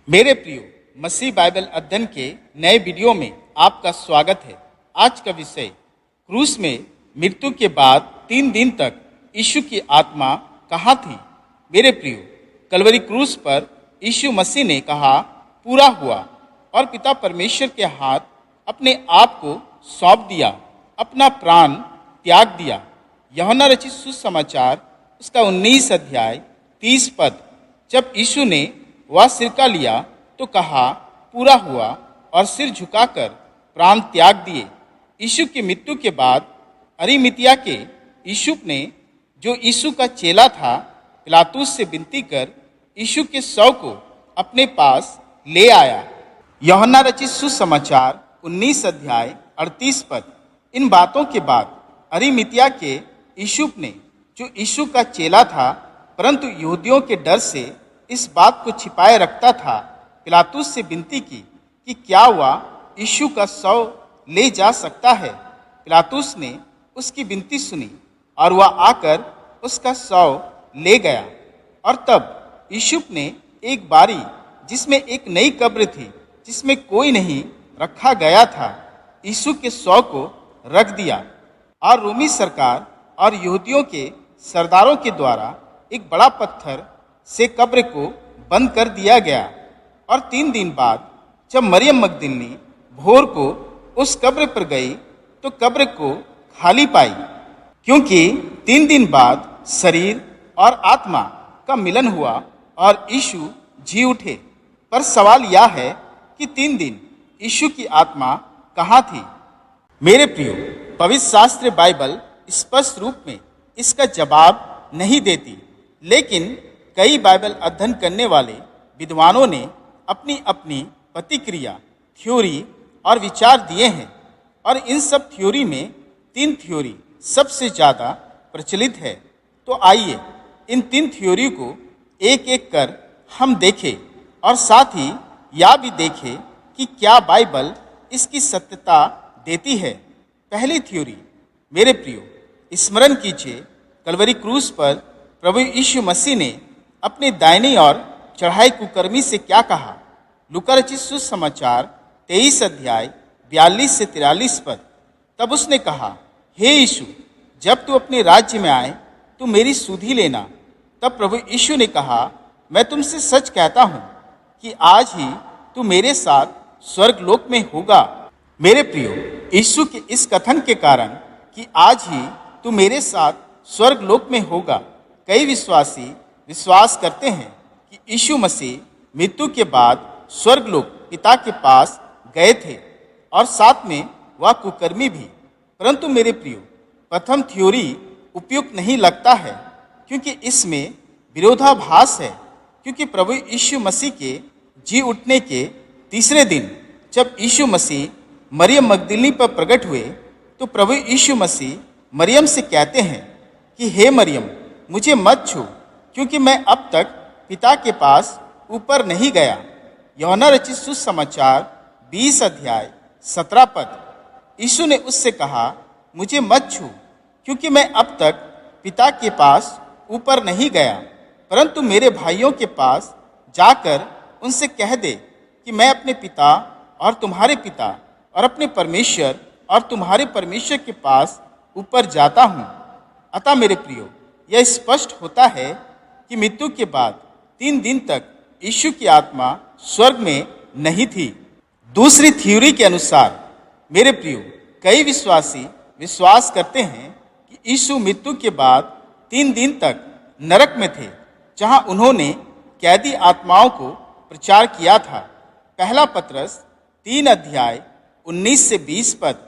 मेरे प्रियो मसीह बाइबल अध्ययन के नए वीडियो में आपका स्वागत है। आज का विषय क्रूस में मृत्यु के बाद 3 दिन तक यीशु की आत्मा कहाँ थी। मेरे प्रियो, कलवरी क्रूस पर यीशु मसीह ने कहा पूरा हुआ और पिता परमेश्वर के हाथ अपने आप को सौंप दिया, अपना प्राण त्याग दिया। यूहन्ना रचित सुसमाचार उसका 19 अध्याय 30 पद। जब यीशु ने वह सिरका लिया तो कहा पूरा हुआ और सिर झुकाकर प्राण त्याग दिए। यीशु की मृत्यु के बाद अरिमतिया के यूसुफ ने, जो यीशु का चेला था, पिलातुस से विनती कर यीशु के शव को अपने पास ले आया। यूहन्ना रचित सुसमाचार 19 अध्याय 38 पद। इन बातों के बाद अरिमतिया के यूसुफ ने, जो यीशु का चेला था परंतु यहूदियों के डर से इस बात को छिपाए रखता था, पिलातुस से विनती की कि क्या वह यीशु का शव ले जा सकता है। पिलातुस ने उसकी विनती सुनी और वह आकर उसका शव ले गया। और तब यूसुफ ने एक बारी जिसमें एक नई कब्र थी, जिसमें कोई नहीं रखा गया था, यीशु के शव को रख दिया। और रोमी सरकार और यहूदियों के सरदारों के द्वारा एक बड़ा पत्थर से कब्र को बंद कर दिया गया। और 3 दिन बाद जब मरियम मगदलिनी भोर को उस कब्र पर गई तो कब्र को खाली पाई, क्योंकि 3 दिन बाद शरीर और आत्मा का मिलन हुआ और यीशु जी उठे। पर सवाल यह है कि 3 दिन यीशु की आत्मा कहाँ थी। मेरे प्रियो, पवित्र शास्त्र बाइबल स्पष्ट रूप में इसका जवाब नहीं देती, लेकिन कई बाइबल अध्ययन करने वाले विद्वानों ने अपनी अपनी प्रतिक्रिया, थ्योरी और विचार दिए हैं। और इन सब थ्योरी में 3 थ्योरी सबसे ज़्यादा प्रचलित है। तो आइए इन 3 थ्योरी को एक एक कर हम देखें और साथ ही यह भी देखें कि क्या बाइबल इसकी सत्यता देती है। पहली थ्योरी, मेरे प्रियो, स्मरण कीजिए कलवरी क्रूस पर प्रभु यीशु मसीह ने अपने दाहिनी ओर चढ़ाई कुकर्मी से क्या कहा। लूका रचित सुसमाचार 23 अध्याय 42 से 43 पद। तब उसने कहा, हे यीशु, जब तू अपने राज्य में आए तो मेरी सुधि लेना। तब प्रभु यीशु ने कहा, मैं तुमसे सच कहता हूँ कि आज ही तू मेरे साथ स्वर्गलोक में होगा। मेरे प्रियो, यीशु के इस कथन के कारण कि आज ही तू मेरे साथ स्वर्गलोक में होगा, कई विश्वासी विश्वास करते हैं कि यीशु मसीह मृत्यु के बाद स्वर्गलोक पिता के पास गए थे और साथ में वह कुकर्मी भी। परंतु मेरे प्रियो, प्रथम थ्योरी उपयुक्त नहीं लगता है, क्योंकि इसमें विरोधाभास है। क्योंकि प्रभु यीशु मसीह के जी उठने के तीसरे दिन जब यीशु मसीह मरियम मगदलिनी पर प्रकट हुए तो प्रभु यीशु मसीह मरियम से कहते हैं कि हे मरियम, मुझे मत छू, क्योंकि मैं अब तक पिता के पास ऊपर नहीं गया। यूहन्ना रचित सुसमाचार 20 अध्याय 17 पद। यीशु ने उससे कहा, मुझे मत छू, क्योंकि मैं अब तक पिता के पास ऊपर नहीं गया, परंतु मेरे भाइयों के पास जाकर उनसे कह दे कि मैं अपने पिता और तुम्हारे पिता और अपने परमेश्वर और तुम्हारे परमेश्वर के पास ऊपर जाता हूँ। अतः मेरे प्रियो, यह स्पष्ट होता है कि मृत्यु के बाद 3 दिन तक यीशु की आत्मा स्वर्ग में नहीं थी। दूसरी थ्योरी के अनुसार, मेरे प्रियो, कई विश्वासी विश्वास करते हैं कि यीशु मृत्यु के बाद 3 दिन तक नरक में थे, जहां उन्होंने कैदी आत्माओं को प्रचार किया था। पहला पतरस 3 अध्याय 19 से 20 पद।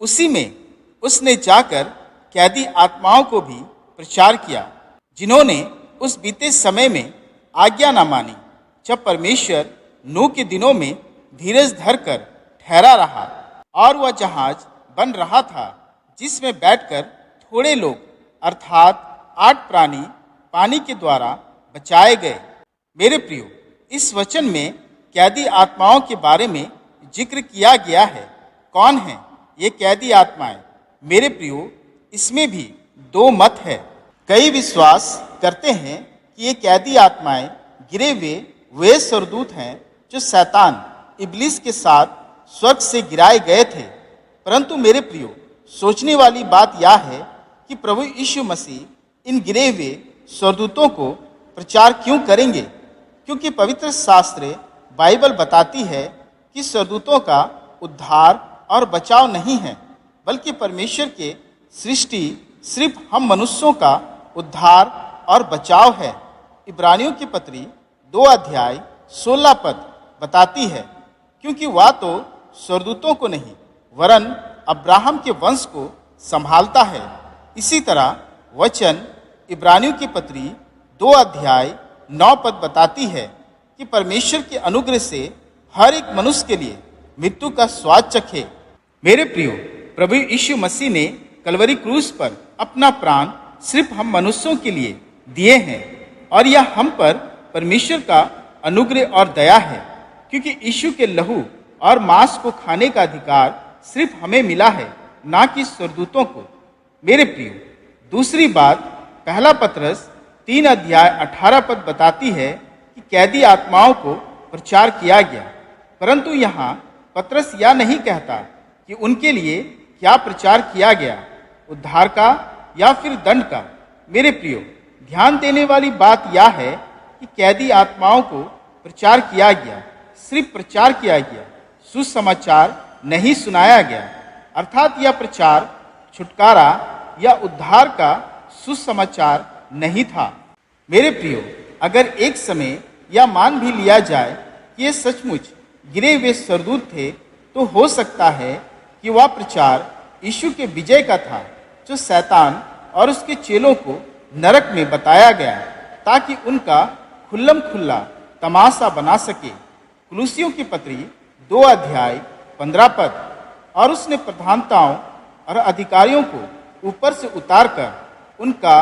उसी में उसने जाकर कैदी आत्माओं को भी प्रचार किया, जिन्होंने उस बीते समय में आज्ञा न मानी, जब परमेश्वर नूह के दिनों में धीरज धरकर ठहरा रहा और वह जहाज बन रहा था, जिसमें बैठकर थोड़े लोग अर्थात 8 प्राणी पानी के द्वारा बचाए गए। मेरे प्रियो, इस वचन में कैदी आत्माओं के बारे में जिक्र किया गया है। कौन है ये कैदी आत्माएं? मेरे प्रियो, इसमें भी 2 मत है। कई विश्वास करते हैं कि ये कैदी आत्माएं गिरे हुए वे स्वर्गदूत हैं जो शैतान इब्लिस के साथ स्वर्ग से गिराए गए थे। परंतु मेरे प्रियो, सोचने वाली बात यह है कि प्रभु यीशु मसीह इन गिरे हुए स्वर्गदूतों को प्रचार क्यों करेंगे? क्योंकि पवित्र शास्त्र बाइबल बताती है कि स्वर्गदूतों का उद्धार और बचाव नहीं है, बल्कि परमेश्वर के सृष्टि सिर्फ हम मनुष्यों का उद्धार और बचाव है। इब्रानियों की पत्री 2 अध्याय 16 पद बताती है, क्योंकि वह तो स्वर्गदूतों को नहीं वरन अब्राहम के वंश को संभालता है। इसी तरह वचन इब्रानियों की पत्री 2 अध्याय 9 पद बताती है कि परमेश्वर के अनुग्रह से हर एक मनुष्य के लिए मृत्यु का स्वाद चखे। मेरे प्रियो, प्रभु यीशु मसीह ने कलवरी क्रूस पर अपना प्राण सिर्फ हम मनुष्यों के लिए दिए हैं, और यह हम पर परमेश्वर का अनुग्रह और दया है, क्योंकि यीशु के लहू और मांस को खाने का अधिकार सिर्फ हमें मिला है, ना कि स्वर्गदूतों को। मेरे प्रियो, दूसरी बात, पहला पतरस 3 अध्याय 18 पद बताती है कि कैदी आत्माओं को प्रचार किया गया। परंतु यहाँ पतरस यह नहीं कहता कि उनके लिए क्या प्रचार किया गया, उद्धार का या फिर दंड का। मेरे प्रियो, ध्यान देने वाली बात यह है कि कैदी आत्माओं को प्रचार किया गया, सिर्फ प्रचार किया गया, सुसमाचार नहीं सुनाया गया। अर्थात यह प्रचार छुटकारा या उद्धार का सुसमाचार नहीं था। मेरे प्रियो, अगर एक समय यह मान भी लिया जाए कि ये सचमुच गिरे हुए स्वर्गदूत थे, तो हो सकता है कि वह प्रचार यीशु के विजय का था, जो शैतान और उसके चेलों को नरक में बताया गया, ताकि उनका खुल्लम खुल्ला तमाशा बना सके। कुलुसियों की पत्री 2 अध्याय 15 पद। और उसने प्रधानताओं और अधिकारियों को ऊपर से उतारकर उनका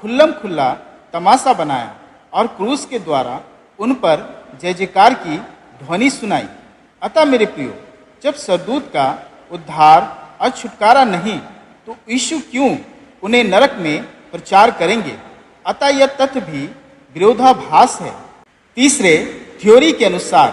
खुल्लम खुल्ला तमाशा बनाया और क्रूस के द्वारा उन पर जय जयकार की ध्वनि सुनाई। अतः मेरे प्रियो, जब स्वर्गदूत का उद्धार और छुटकारा नहीं, तो यीशु क्यों उन्हें नरक में प्रचार करेंगे? अतः यह तथ्य भी विरोधाभास है। तीसरे थ्योरी के अनुसार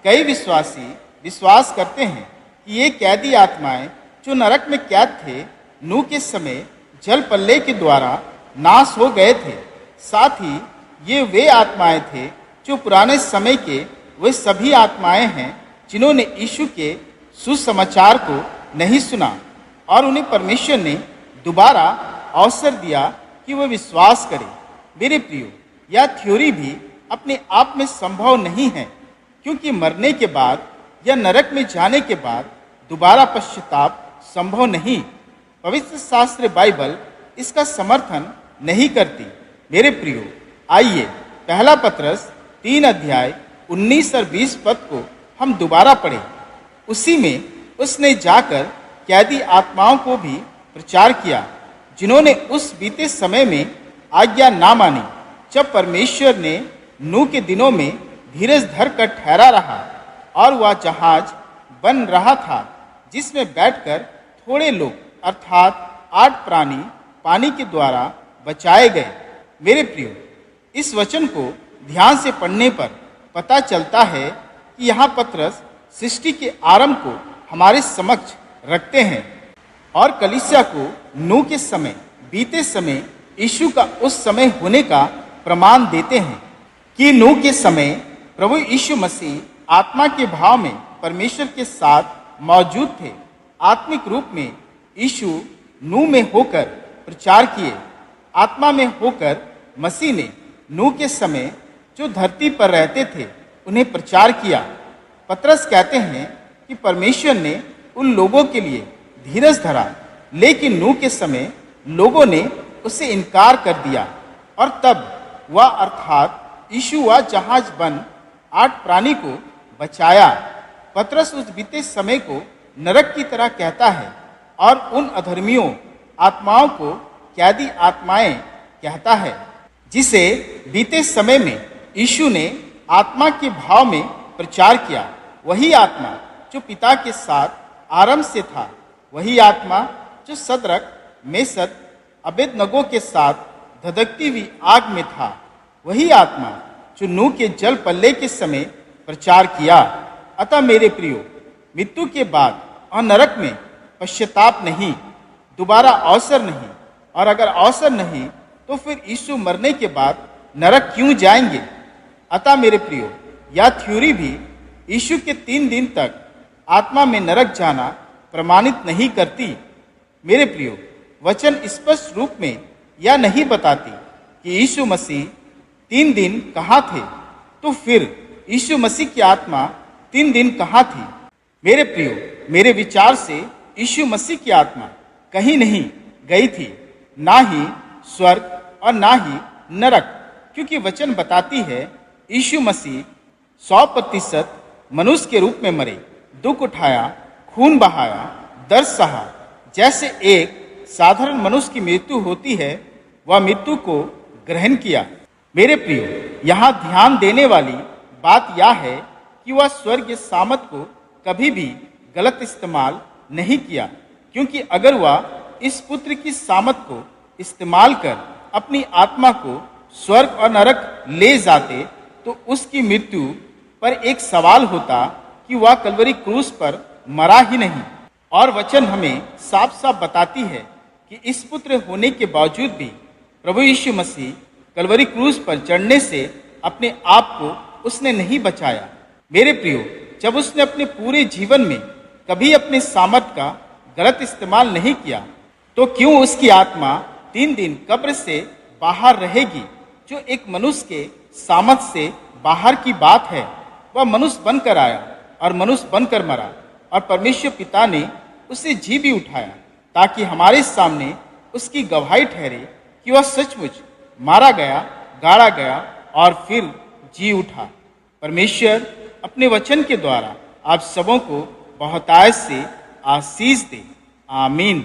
कई विश्वासी विश्वास करते हैं कि ये कैदी आत्माएं जो नरक में कैद थे, नूह के समय जल प्रलय के द्वारा नाश हो गए थे। साथ ही ये वे आत्माएं थे जो पुराने समय के वे सभी आत्माएं हैं जिन्होंने यीशु के सुसमाचार को नहीं सुना, और उन्हें परमेश्वर ने दोबारा अवसर दिया कि वे विश्वास करें। मेरे प्रियो, यह थ्योरी भी अपने आप में संभव नहीं है, क्योंकि मरने के बाद या नरक में जाने के बाद दोबारा पश्चाताप संभव नहीं। पवित्र शास्त्र बाइबल इसका समर्थन नहीं करती। मेरे प्रियो, आइए पहला पतरस 3 अध्याय 19 और 20 पद को हम दोबारा पढ़ें। उसी में उसने जाकर कैदी आत्माओं को भी प्रचार किया, जिन्होंने उस बीते समय में आज्ञा ना मानी, जब परमेश्वर ने नूह के दिनों में धीरज धर कर ठहरा रहा, और वह जहाज बन रहा था जिसमें बैठकर थोड़े लोग अर्थात 8 प्राणी पानी के द्वारा बचाए गए। मेरे प्रियो, इस वचन को ध्यान से पढ़ने पर पता चलता है कि यहाँ पतरस सृष्टि के आरंभ को हमारे समक्ष रखते हैं और कलीसिया को नूह के समय, बीते समय, यीशु का उस समय होने का प्रमाण देते हैं कि नूह के समय प्रभु यीशु मसीह आत्मा के भाव में परमेश्वर के साथ मौजूद थे। आत्मिक रूप में यीशु नूह में होकर प्रचार किए। आत्मा में होकर मसीह ने नूह के समय जो धरती पर रहते थे उन्हें प्रचार किया। पतरस कहते हैं कि परमेश्वर ने उन लोगों के लिए धीरज धरा, लेकिन नूह के समय लोगों ने उससे इनकार कर दिया, और तब वह अर्थात यीशु वह जहाज बन 8 प्राणी को बचाया। पतरस उस बीते समय को नरक की तरह कहता है और उन अधर्मियों आत्माओं को कैदी आत्माएं कहता है, जिसे बीते समय में यीशु ने आत्मा के भाव में प्रचार किया। वही आत्मा जो पिता के साथ आरंभ से था, वही आत्मा जो सदरक, मेसद, अबेदनगो के साथ धधकती हुई आग में था, वही आत्मा जो नूह के जल पल्ले के समय प्रचार किया। अतः मेरे प्रियो, मृत्यु के बाद और नरक में पश्चाताप नहीं, दोबारा अवसर नहीं, और अगर अवसर नहीं तो फिर यीशु मरने के बाद नरक क्यों जाएंगे? अतः मेरे प्रियो, यह थ्योरी भी यीशु के 3 दिन तक आत्मा में नरक जाना प्रमाणित नहीं करती। मेरे प्रियो, वचन स्पष्ट रूप में यह नहीं बताती कि यीशु मसीह 3 दिन कहाँ थे, तो फिर यीशु मसीह की आत्मा 3 दिन कहाँ थी? मेरे प्रियो, मेरे विचार से यीशु मसीह की आत्मा कहीं नहीं गई थी, ना ही स्वर्ग और ना ही नरक, क्योंकि वचन बताती है यीशु मसीह 100% मनुष्य के रूप में मरे, दुख उठाया, खून बहाया, दर्द सहा। जैसे एक साधारण मनुष्य की मृत्यु होती है, वह मृत्यु को ग्रहण किया। मेरे प्रियो, यहाँ ध्यान देने वाली बात यह है कि वह स्वर्गीय सामर्थ को कभी भी गलत इस्तेमाल नहीं किया, क्योंकि अगर वह इस पुत्र की सामर्थ को इस्तेमाल कर अपनी आत्मा को स्वर्ग और नरक ले जाते, तो उसकी मृत्यु पर एक सवाल होता कि वह कलवरी क्रूस पर मरा ही नहीं। और वचन हमें साफ साफ बताती है कि इस पुत्र होने के बावजूद भी प्रभु यीशु मसीह कलवरी क्रूस पर चढ़ने से अपने आप को उसने नहीं बचाया। मेरे प्रियो, जब उसने अपने पूरे जीवन में कभी अपने सामर्थ का गलत इस्तेमाल नहीं किया, तो क्यों उसकी आत्मा 3 दिन कब्र से बाहर रहेगी? जो एक मनुष्य के सामर्थ से बाहर की बात है। वह मनुष्य बनकर आया और मनुष्य बनकर मरा, और परमेश्वर पिता ने उसे जी भी उठाया, ताकि हमारे सामने उसकी गवाही ठहरे कि वह सचमुच मारा गया, गाड़ा गया और फिर जी उठा। परमेश्वर अपने वचन के द्वारा आप सबों को बहुतायत से आशीष दे। आमीन।